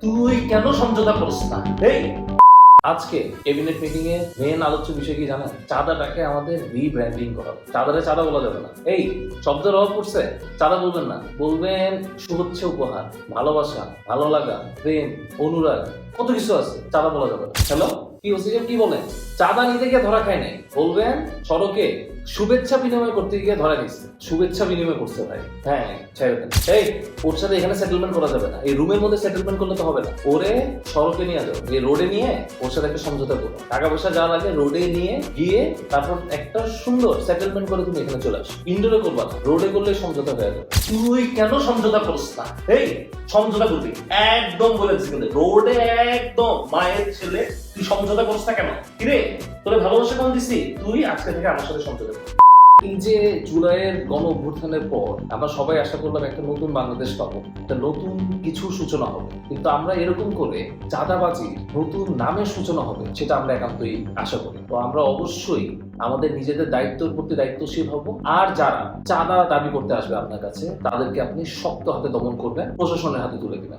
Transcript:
তুই কেন সমঝোতা করিস না? এই আজকে ক্যাবিনেট মিটিং এ মেন আলোচ্য বিষয় কি জানেন? চাঁদাটাকে আমাদের রিব্র্যান্ডিং করা। চাঁদারে চাঁদা বলা যাবে না। এই শব্দের অভাব পড়ছে, চাঁদা বলবেন না, বলবেন শুভেচ্ছা, উপহার, ভালোবাসা, ভালো লাগা, প্রেম, অনুরাগ, কত কিছু আছে, চাঁদা বলা যাবে না। হ্যালো, কি ওসিএম কি বলেন? চাঁদা নিতে গিয়ে ধরা খায় নাই, বলবেন সড়কে শুভেচ্ছা বিনিময় করতে গিয়ে ধরা গেছে, শুভেচ্ছা বিনিময় করছে ভাই। হ্যাঁ, ছেড়ে দেন। এই ওর সাথে এখানে সেটেলমেন্ট করা যাবে না, এই রুমের মধ্যে সেটেলমেন্ট করলে তো হবে না। ওরে সড়কে নিয়ে যাও, এই রোডে নিয়ে ওর সাথে একটা সমঝোতা করো, টাকা পয়সা যা লাগে রোডে নিয়ে গিয়ে তারপর একটা সুন্দর সেটেলমেন্ট করে তুমি এখানে চলে আসো। ইনডোরে করবা না, রোডে করলে সমঝোতা হয়ে যাবে। তুই কেন সমঝোতা করিস না? এই সমঝোতা করবি একদম বলেছি, কিন্তু রোডে একদম মায়ের ছেলে, তুই সমঝোতা করিস না কেন? কিরে, তোরে ভালোবাসা কেমন দিছি? তুই আজকে থেকে আমার সাথে সমঝোতা কর। এই যে জুলাইয়ের গণ অভ্যুত্থানের পর আমরা সবাই আশা করলাম একটা নতুন বাংলাদেশ পাবো, একটা নতুন কিছু সূচনা হবে, কিন্তু আমরা এরকম করে চাঁদাবাজি নতুন নামের সূচনা হবে সেটা আমরা একান্তই আশা করি। তো আমরা অবশ্যই আমাদের নিজেদের দায়িত্বের প্রতি দায়িত্বশীল হব, আর যারা চাঁদা দাবি করতে আসবে আপনার কাছে তাদেরকে আপনি শক্ত হাতে দমন করবেন, প্রশাসনের হাতে তুলে দিবেন।